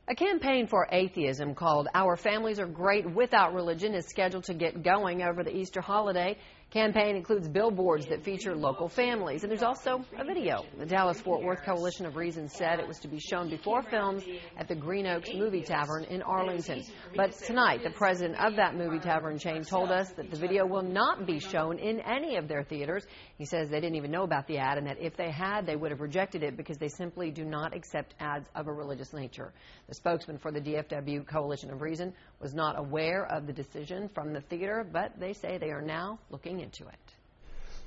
A campaign for atheism called Our Families Are Great Without Religion is scheduled to get going over the Easter holiday. Campaign includes billboards that feature local families, and there's also a video. The Dallas-Fort Worth Coalition of Reason said it was to be shown before films at the Green Oaks Movie Tavern in Arlington. But tonight, the president of that movie tavern chain told us that the video will not be shown in any of their theaters. He says they didn't even know about the ad, and that if they had, they would have rejected it because they simply do not accept ads of a religious nature. The spokesman for the DFW Coalition of Reason was not aware of the decision from the theater, but they say they are now looking into it.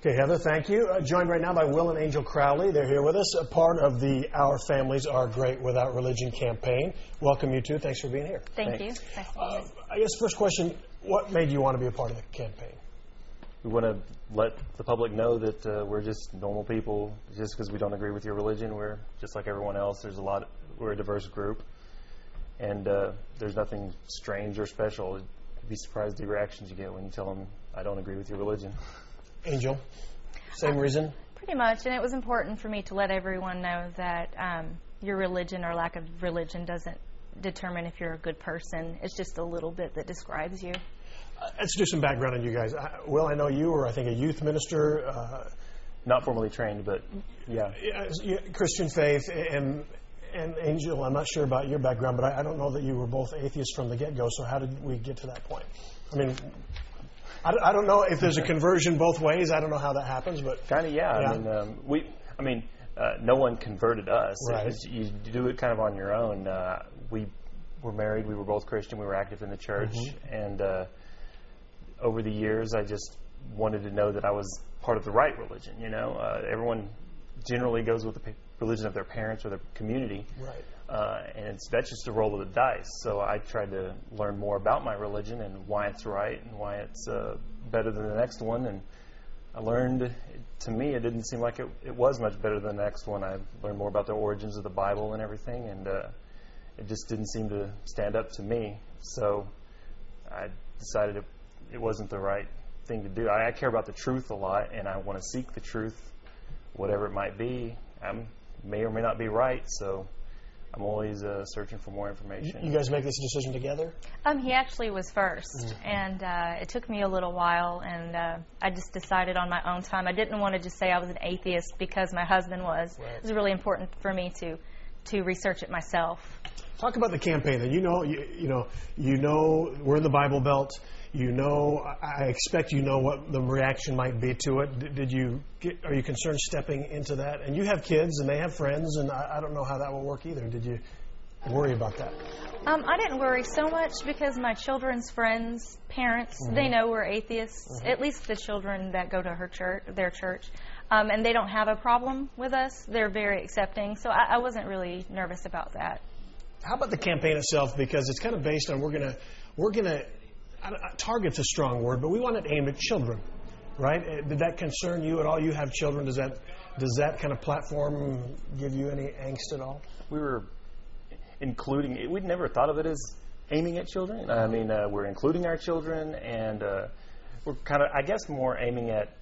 Okay, Heather, thank you. Joined right now by Will and Angel Crowley. They're here with us, a part of the Our Families Are Great Without Religion campaign. Welcome, you two. Thanks for being here. Thank you. I guess first question, what made you want to be a part of the campaign? We want to let the public know that we're just normal people. Just because we don't agree with your religion, we're just like everyone else. We're a diverse group, and there's nothing strange or special. You'd be surprised the reactions you get when you tell them, I don't agree with your religion. Angel, same reason? Pretty much, and it was important for me to let everyone know that your religion or lack of religion doesn't determine if you're a good person. It's just a little bit that describes you. Let's do some background on you guys. Will, I know you were, I think, a youth minister. Not formally trained, but yeah. Christian faith, and Angel, I'm not sure about your background, but I don't know that you were both atheists from the get-go, so how did we get to that point? I mean, I don't know if there's a conversion both ways. I don't know how that happens, but kind of, yeah. I mean, no one converted us. Right. You do it kind of on your own. We were married. We were both Christian. We were active in the church, and over the years, I just wanted to know that I was part of the right religion. You know, everyone generally goes with the religion of their parents or their community, right? And that's just a roll of the dice. So I tried to learn more about my religion and why it's right and why it's better than the next one. And I learned, to me, it didn't seem like it was much better than the next one. I learned more about the origins of the Bible and everything, and it just didn't seem to stand up to me. So I decided it wasn't the right thing to do. I care about the truth a lot, and I want to seek the truth, whatever it might be. I may or may not be right, so I'm always searching for more information. You guys make this decision together? He actually was first, and it took me a little while, and I just decided on my own time. I didn't want to just say I was an atheist because my husband was. Right. It was really important for me to research it myself. Talk about the campaign. And you know, we're in the Bible Belt. You know, I expect you know what the reaction might be to it. Are you concerned stepping into that? And you have kids, and they have friends, and I don't know how that will work either. Did you worry about that? I didn't worry so much because my children's friends, parents, they know we're atheists. At least the children that go to their church, and they don't have a problem with us. They're very accepting, so I wasn't really nervous about that. How about the campaign itself? Because it's kind of based on we're gonna. Target's a strong word, but we want it aimed at children, right? Did that concern you at all? You have children. Does that kind of platform give you any angst at all? We were including it. We'd never thought of it as aiming at children. I mean, we're including our children, and we're kind of, I guess, more aiming at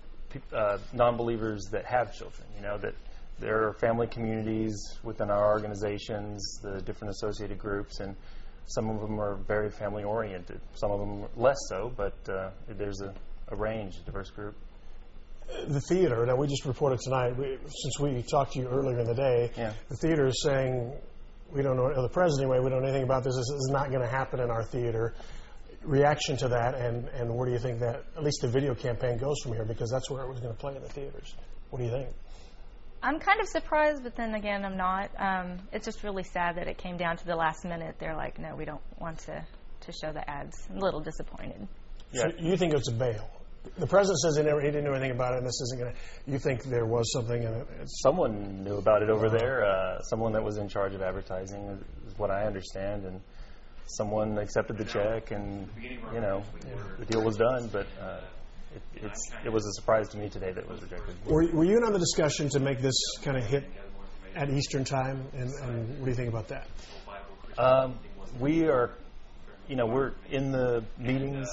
non-believers that have children. You know, that there are family communities within our organizations, the different associated groups, and some of them are very family-oriented. Some of them less so, but there's a range, a diverse group. The theater, now we just reported tonight, since we talked to you earlier in the day, the theater is saying, we don't know, the president anyway, we don't know anything about this. This is not going to happen in our theater. Reaction to that, and where do you think that, at least the video campaign goes from here? Because that's where it was going to play in the theaters. What do you think? I'm kind of surprised, but then again, I'm not. It's just really sad that it came down to the last minute. They're like, no, we don't want to show the ads. I'm a little disappointed. Yeah. So you think it's a bail? The president says he didn't know anything about it, and this isn't going to. You think there was something in it? Someone knew about it over there. Someone that was in charge of advertising, is what I understand, and someone accepted the check, and the deal was done. But it was a surprise to me today that it was rejected. Were you in on the discussion to make this kind of hit at Eastern time, and what do you think about that? We are we're in the meetings,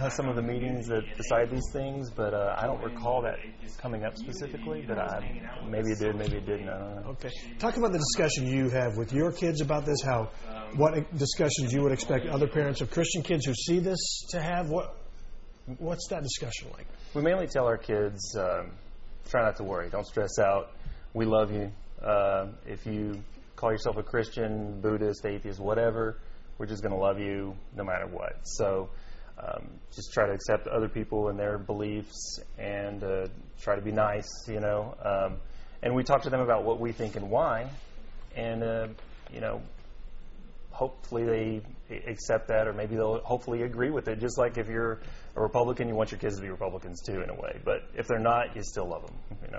some of the meetings that decide these things, but I don't recall that coming up specifically, but maybe it did, maybe it didn't, I don't know. Okay. Talk about the discussion you have with your kids about this, what discussions you would expect other parents of Christian kids who see this to have. What's that discussion like? We mainly tell our kids, try not to worry, don't stress out, we love you. If you call yourself a Christian, Buddhist, atheist, whatever, we're just going to love you no matter what. So just try to accept other people and their beliefs and try to be nice, and we talk to them about what we think and why, and, hopefully they accept that, or maybe they'll hopefully agree with it. Just like if you're a Republican, you want your kids to be Republicans too, in a way. But if they're not, you still love them,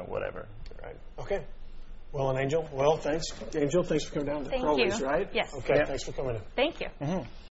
whatever. Right. Okay. Well, and Angel, thanks. Angel, thanks for coming down to Thank Crowley's, you. right? Yes. Okay, thanks for coming in. Thank you.